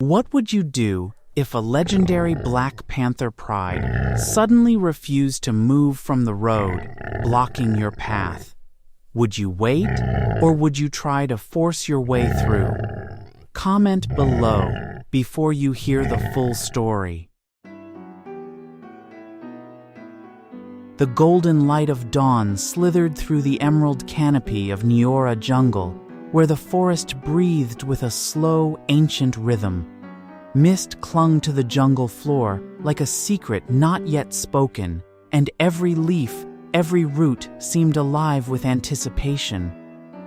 What would you do if a legendary Black Panther pride suddenly refused to move from the road, blocking your path? Would you wait, or would you try to force your way through? Comment below before you hear the full story. The golden light of dawn slithered through the emerald canopy of Niora jungle, where the forest breathed with a slow, ancient rhythm. Mist clung to the jungle floor like a secret not yet spoken, and every leaf, every root seemed alive with anticipation.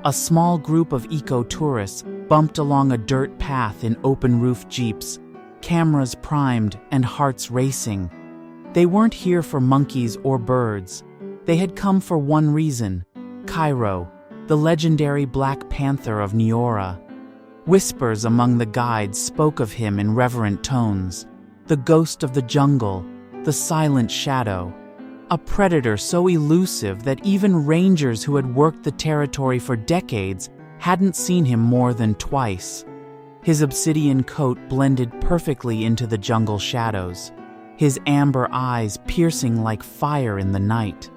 A small group of eco-tourists bumped along a dirt path in open-roof jeeps, cameras primed and hearts racing. They weren't here for monkeys or birds. They had come for one reason: Cairo, the legendary Black Panther of Niora. Whispers among the guides spoke of him in reverent tones. The ghost of the jungle, the silent shadow. A predator so elusive that even rangers who had worked the territory for decades hadn't seen him more than twice. His obsidian coat blended perfectly into the jungle shadows, his amber eyes piercing like fire in the night.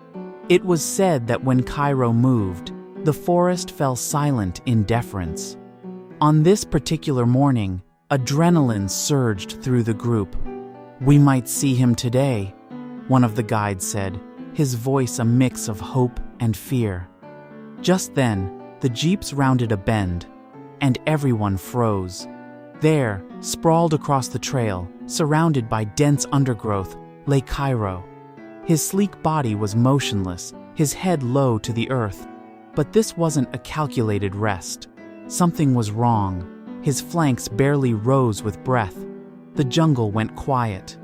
It was said that when Cairo moved, the forest fell silent in deference. On this particular morning, adrenaline surged through the group. "We might see him today," one of the guides said, his voice a mix of hope and fear. Just then, the jeeps rounded a bend, and everyone froze. There, sprawled across the trail, surrounded by dense undergrowth, lay Cairo. His sleek body was motionless, his head low to the earth. But this wasn't a calculated rest. Something was wrong. His flanks barely rose with breath. The jungle went quiet.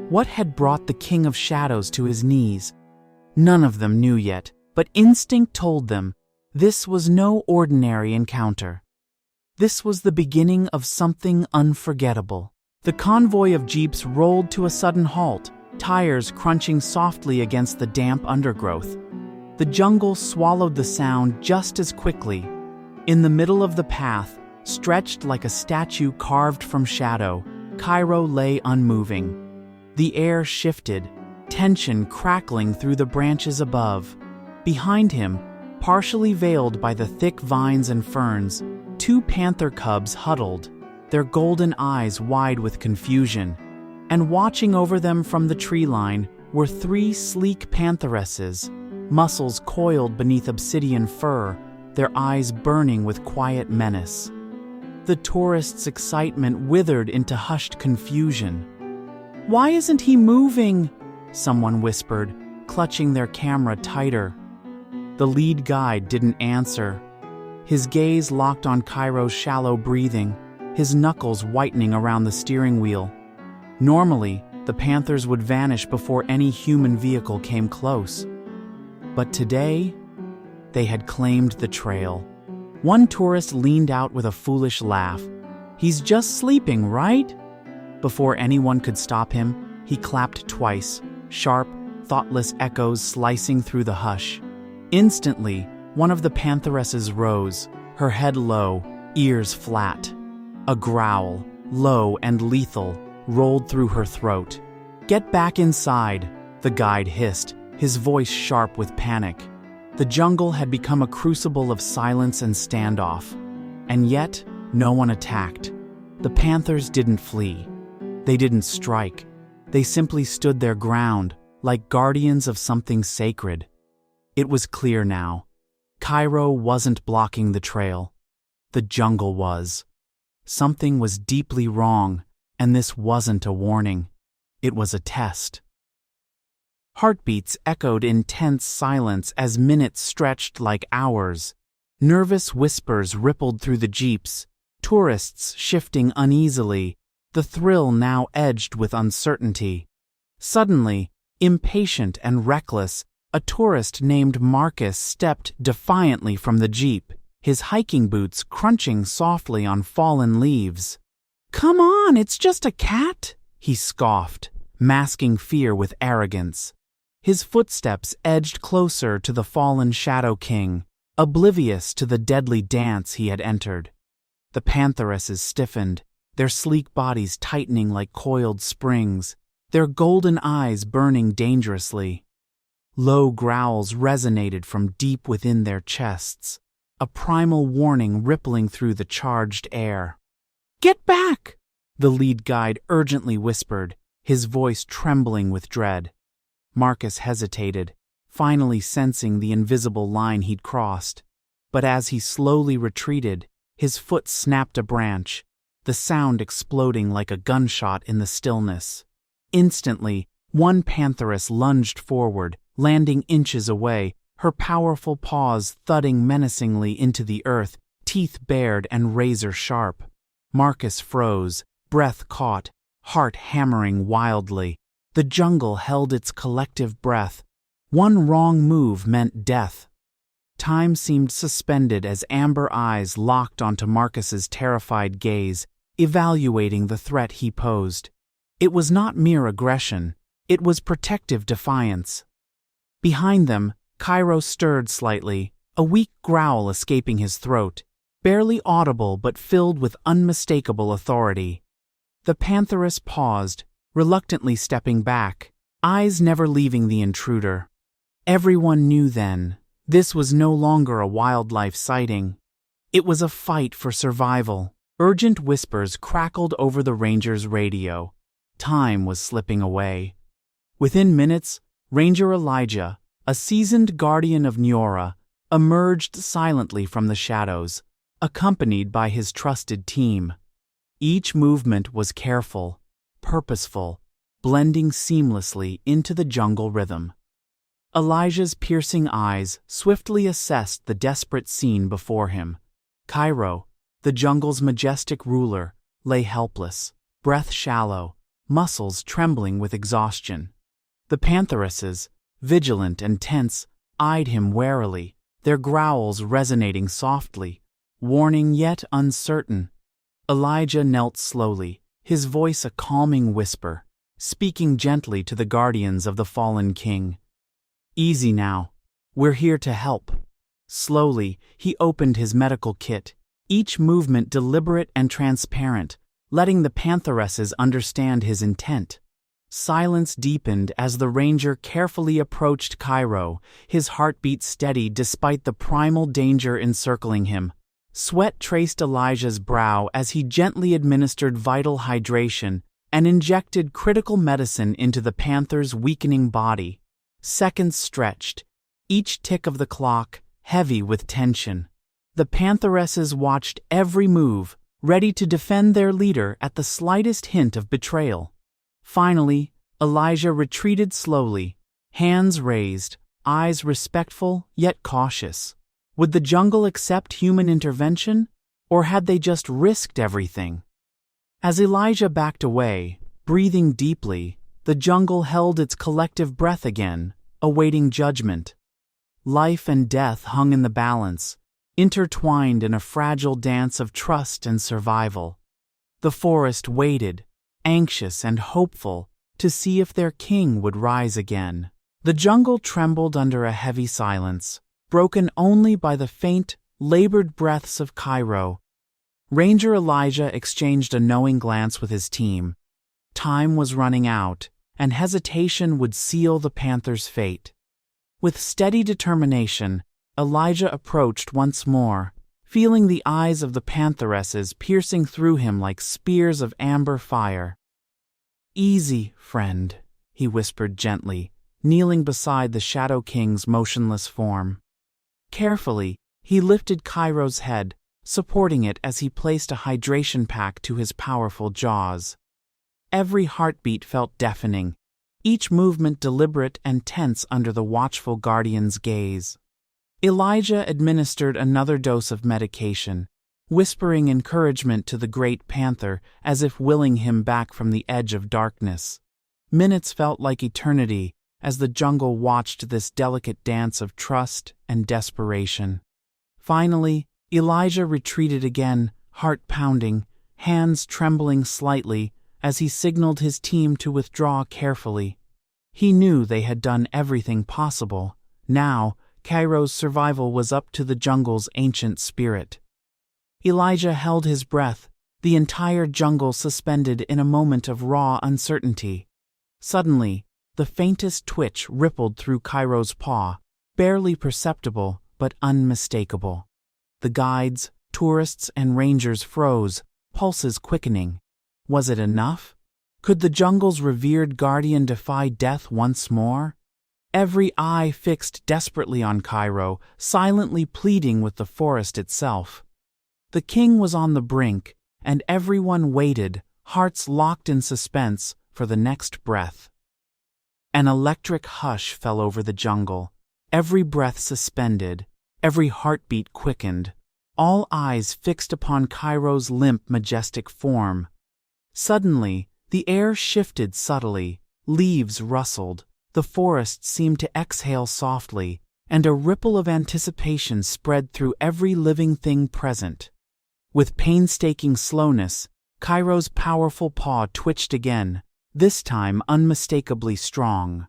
What had brought the King of Shadows to his knees? None of them knew yet, but instinct told them this was no ordinary encounter. This was the beginning of something unforgettable. The convoy of jeeps rolled to a sudden halt, tires crunching softly against the damp undergrowth. The jungle swallowed the sound just as quickly. In the middle of the path, stretched like a statue carved from shadow, Cairo lay unmoving. The air shifted, tension crackling through the branches above. Behind him, partially veiled by the thick vines and ferns, two panther cubs huddled, their golden eyes wide with confusion. And watching over them from the tree line were three sleek pantheresses, muscles coiled beneath obsidian fur, their eyes burning with quiet menace. The tourists' excitement withered into hushed confusion. "Why isn't he moving?" someone whispered, clutching their camera tighter. The lead guide didn't answer. His gaze locked on Cairo's shallow breathing, his knuckles whitening around the steering wheel. Normally, the panthers would vanish before any human vehicle came close. But today, they had claimed the trail. One tourist leaned out with a foolish laugh. "He's just sleeping, right?" Before anyone could stop him, he clapped twice, sharp, thoughtless echoes slicing through the hush. Instantly, one of the pantheresses rose, her head low, ears flat. A growl, low and lethal, rolled through her throat. "Get back inside," the guide hissed, his voice sharp with panic. The jungle had become a crucible of silence and standoff. And yet, no one attacked. The panthers didn't flee. They didn't strike. They simply stood their ground, like guardians of something sacred. It was clear now. Cairo wasn't blocking the trail. The jungle was. Something was deeply wrong, and this wasn't a warning. It was a test. Heartbeats echoed in tense silence as minutes stretched like hours. Nervous whispers rippled through the jeeps, tourists shifting uneasily, the thrill now edged with uncertainty. Suddenly, impatient and reckless, a tourist named Marcus stepped defiantly from the jeep, his hiking boots crunching softly on fallen leaves. "Come on, it's just a cat," he scoffed, masking fear with arrogance. His footsteps edged closer to the fallen Shadow King, oblivious to the deadly dance he had entered. The pantheresses stiffened, their sleek bodies tightening like coiled springs, their golden eyes burning dangerously. Low growls resonated from deep within their chests, a primal warning rippling through the charged air. "Get back!" the lead guide urgently whispered, his voice trembling with dread. Marcus hesitated, finally sensing the invisible line he'd crossed. But as he slowly retreated, his foot snapped a branch, the sound exploding like a gunshot in the stillness. Instantly, one pantheress lunged forward, landing inches away, her powerful paws thudding menacingly into the earth, teeth bared and razor-sharp. Marcus froze, breath caught, heart hammering wildly. The jungle held its collective breath. One wrong move meant death. Time seemed suspended as amber eyes locked onto Marcus's terrified gaze, evaluating the threat he posed. It was not mere aggression, it was protective defiance. Behind them, Cairo stirred slightly, a weak growl escaping his throat, barely audible but filled with unmistakable authority. The pantheress paused, reluctantly stepping back, eyes never leaving the intruder. Everyone knew then, this was no longer a wildlife sighting. It was a fight for survival. Urgent whispers crackled over the ranger's radio. Time was slipping away. Within minutes, Ranger Elijah, a seasoned guardian of Niora, emerged silently from the shadows, accompanied by his trusted team. Each movement was careful, purposeful, blending seamlessly into the jungle rhythm. Elijah's piercing eyes swiftly assessed the desperate scene before him. Cairo, the jungle's majestic ruler, lay helpless, breath shallow, muscles trembling with exhaustion. The pantheresses, vigilant and tense, eyed him warily, their growls resonating softly, warning yet uncertain. Elijah knelt slowly, his voice a calming whisper, speaking gently to the guardians of the fallen king. "Easy now. We're here to help." Slowly, he opened his medical kit, each movement deliberate and transparent, letting the pantheresses understand his intent. Silence deepened as the ranger carefully approached Cairo, his heartbeat steady despite the primal danger encircling him. Sweat traced Elijah's brow as he gently administered vital hydration and injected critical medicine into the panther's weakening body. Seconds stretched, each tick of the clock heavy with tension. The pantheresses watched every move, ready to defend their leader at the slightest hint of betrayal. Finally, Elijah retreated slowly, hands raised, eyes respectful yet cautious. Would the jungle accept human intervention, or had they just risked everything? As Elijah backed away, breathing deeply, the jungle held its collective breath again, awaiting judgment. Life and death hung in the balance, intertwined in a fragile dance of trust and survival. The forest waited, anxious and hopeful, to see if their king would rise again. The jungle trembled under a heavy silence, broken only by the faint, labored breaths of Cairo. Ranger Elijah exchanged a knowing glance with his team. Time was running out, and hesitation would seal the panther's fate. With steady determination, Elijah approached once more, feeling the eyes of the pantheresses piercing through him like spears of amber fire. "Easy, friend," he whispered gently, kneeling beside the Shadow King's motionless form. Carefully, he lifted Cairo's head, supporting it as he placed a hydration pack to his powerful jaws. Every heartbeat felt deafening, each movement deliberate and tense under the watchful guardian's gaze. Elijah administered another dose of medication, whispering encouragement to the great panther as if willing him back from the edge of darkness. Minutes felt like eternity as the jungle watched this delicate dance of trust and desperation. Finally, Elijah retreated again, heart pounding, hands trembling slightly as he signaled his team to withdraw carefully. He knew they had done everything possible. Now, Cairo's survival was up to the jungle's ancient spirit. Elijah held his breath, the entire jungle suspended in a moment of raw uncertainty. Suddenly, the faintest twitch rippled through Cairo's paw, barely perceptible but unmistakable. The guides, tourists, and rangers froze, pulses quickening. Was it enough? Could the jungle's revered guardian defy death once more? Every eye fixed desperately on Cairo, silently pleading with the forest itself. The king was on the brink, and everyone waited, hearts locked in suspense, for the next breath. An electric hush fell over the jungle, every breath suspended, every heartbeat quickened, all eyes fixed upon Cairo's limp, majestic form. Suddenly, the air shifted subtly, leaves rustled, the forest seemed to exhale softly, and a ripple of anticipation spread through every living thing present. With painstaking slowness, Cairo's powerful paw twitched again, this time unmistakably strong.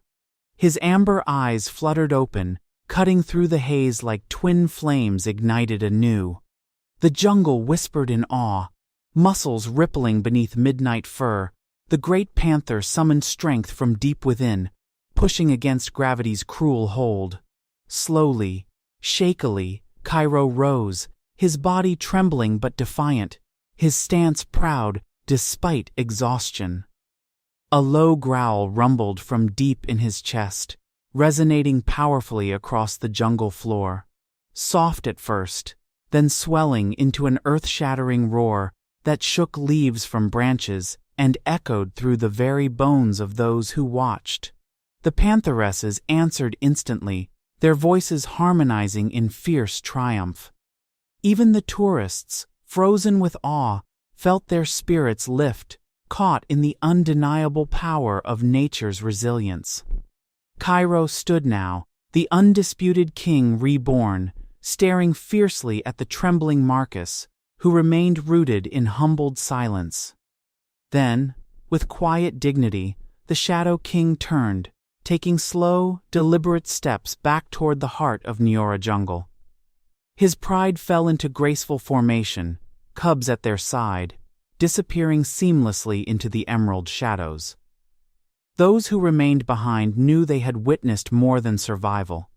His amber eyes fluttered open, cutting through the haze like twin flames ignited anew. The jungle whispered in awe, muscles rippling beneath midnight fur. The great panther summoned strength from deep within, pushing against gravity's cruel hold. Slowly, shakily, Cairo rose, his body trembling but defiant, his stance proud despite exhaustion. A low growl rumbled from deep in his chest, resonating powerfully across the jungle floor. Soft at first, then swelling into an earth-shattering roar that shook leaves from branches and echoed through the very bones of those who watched. The pantheresses answered instantly, their voices harmonizing in fierce triumph. Even the tourists, frozen with awe, felt their spirits lift, caught in the undeniable power of nature's resilience. Cairo stood now, the undisputed king reborn, staring fiercely at the trembling Marcus, who remained rooted in humbled silence. Then, with quiet dignity, the Shadow King turned, taking slow, deliberate steps back toward the heart of Niora jungle. His pride fell into graceful formation, cubs at their side, disappearing seamlessly into the emerald shadows. Those who remained behind knew they had witnessed more than survival.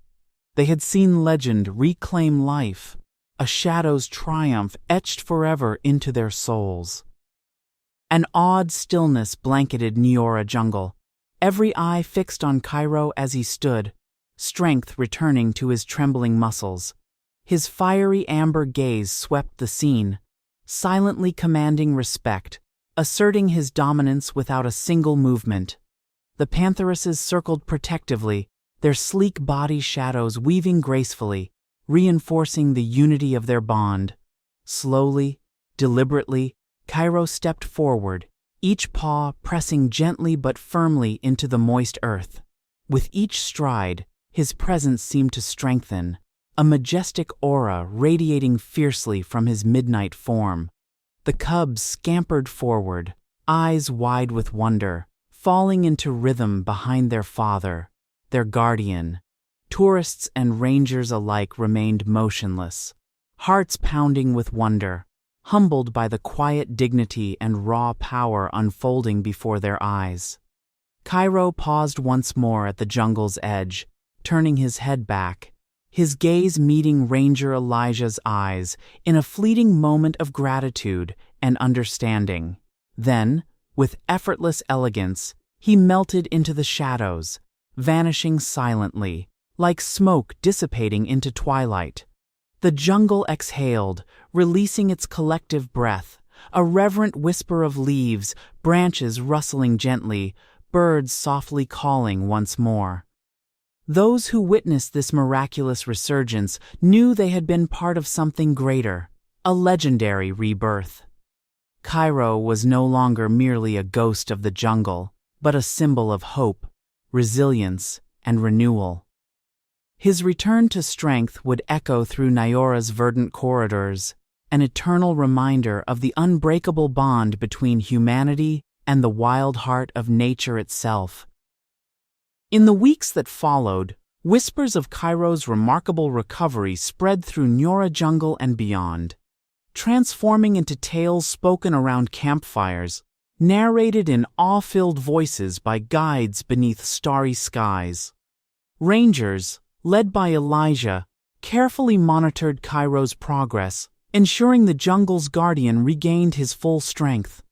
They had seen legend reclaim life, a shadow's triumph etched forever into their souls. An awed stillness blanketed Niora jungle, every eye fixed on Cairo as he stood, strength returning to his trembling muscles. His fiery amber gaze swept the scene, silently commanding respect, asserting his dominance without a single movement. The pantheresses circled protectively, their sleek body shadows weaving gracefully, reinforcing the unity of their bond. Slowly, deliberately, Cairo stepped forward, each paw pressing gently but firmly into the moist earth. With each stride, his presence seemed to strengthen, a majestic aura radiating fiercely from his midnight form. The cubs scampered forward, eyes wide with wonder, falling into rhythm behind their father, their guardian. Tourists and rangers alike remained motionless, hearts pounding with wonder, humbled by the quiet dignity and raw power unfolding before their eyes. Cairo paused once more at the jungle's edge, turning his head back, his gaze meeting Ranger Elijah's eyes in a fleeting moment of gratitude and understanding. Then, with effortless elegance, he melted into the shadows, vanishing silently, like smoke dissipating into twilight. The jungle exhaled, releasing its collective breath, a reverent whisper of leaves, branches rustling gently, birds softly calling once more. Those who witnessed this miraculous resurgence knew they had been part of something greater, a legendary rebirth. Cairo was no longer merely a ghost of the jungle, but a symbol of hope, resilience, and renewal. His return to strength would echo through Niora's verdant corridors, an eternal reminder of the unbreakable bond between humanity and the wild heart of nature itself. In the weeks that followed, whispers of Cairo's remarkable recovery spread through Niora jungle and beyond. transforming into tales spoken around campfires, narrated in awe-filled voices by guides beneath starry skies. Rangers, led by Elijah, carefully monitored Cairo's progress, ensuring the jungle's guardian regained his full strength.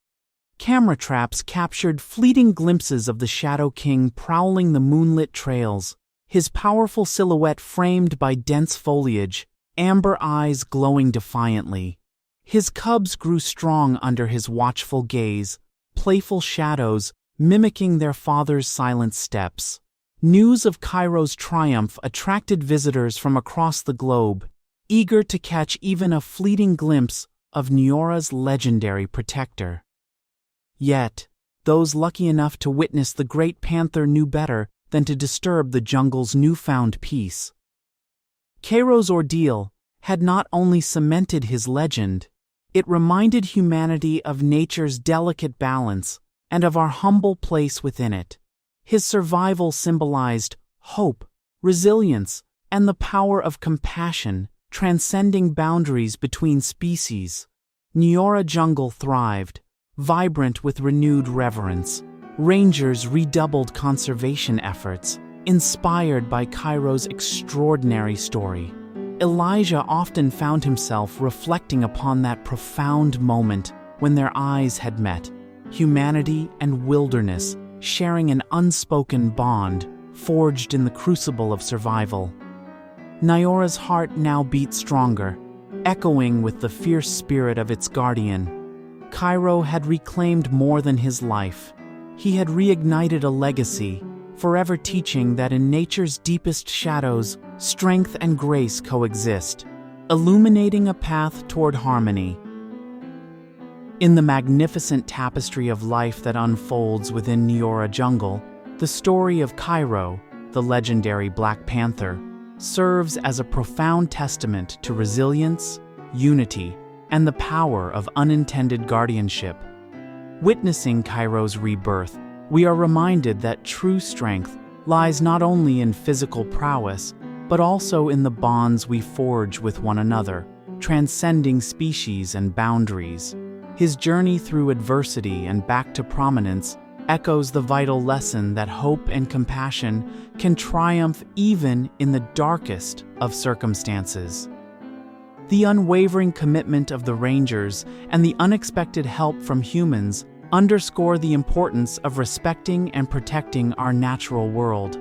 Camera traps captured fleeting glimpses of the Shadow King prowling the moonlit trails, his powerful silhouette framed by dense foliage, amber eyes glowing defiantly. His cubs grew strong under his watchful gaze, playful shadows mimicking their father's silent steps. News of Cairo's triumph attracted visitors from across the globe, eager to catch even a fleeting glimpse of Nyora's legendary protector. Yet, those lucky enough to witness the great panther knew better than to disturb the jungle's newfound peace. Cairo's ordeal had not only cemented his legend, it reminded humanity of nature's delicate balance and of our humble place within it. His survival symbolized hope, resilience, and the power of compassion, transcending boundaries between species. Nyora jungle thrived, vibrant with renewed reverence. Rangers redoubled conservation efforts, inspired by Cairo's extraordinary story. Elijah often found himself reflecting upon that profound moment when their eyes had met, humanity and wilderness sharing an unspoken bond forged in the crucible of survival. Nyora's heart now beat stronger, echoing with the fierce spirit of its guardian. Cairo had reclaimed more than his life. He had reignited a legacy, forever teaching that in nature's deepest shadows, strength and grace coexist, illuminating a path toward harmony. In the magnificent tapestry of life that unfolds within Nyora jungle, the story of Cairo, the legendary Black Panther, serves as a profound testament to resilience, unity, and the power of unintended guardianship. Witnessing Cairo's rebirth, we are reminded that true strength lies not only in physical prowess, but also in the bonds we forge with one another, transcending species and boundaries. His journey through adversity and back to prominence echoes the vital lesson that hope and compassion can triumph even in the darkest of circumstances. The unwavering commitment of the Rangers and the unexpected help from humans underscore the importance of respecting and protecting our natural world.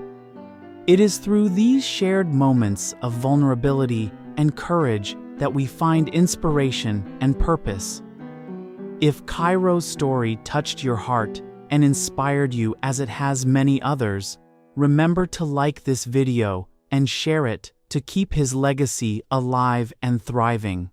It is through these shared moments of vulnerability and courage that we find inspiration and purpose. If Cairo's story touched your heart and inspired you as it has many others, remember to like this video and share it to keep his legacy alive and thriving.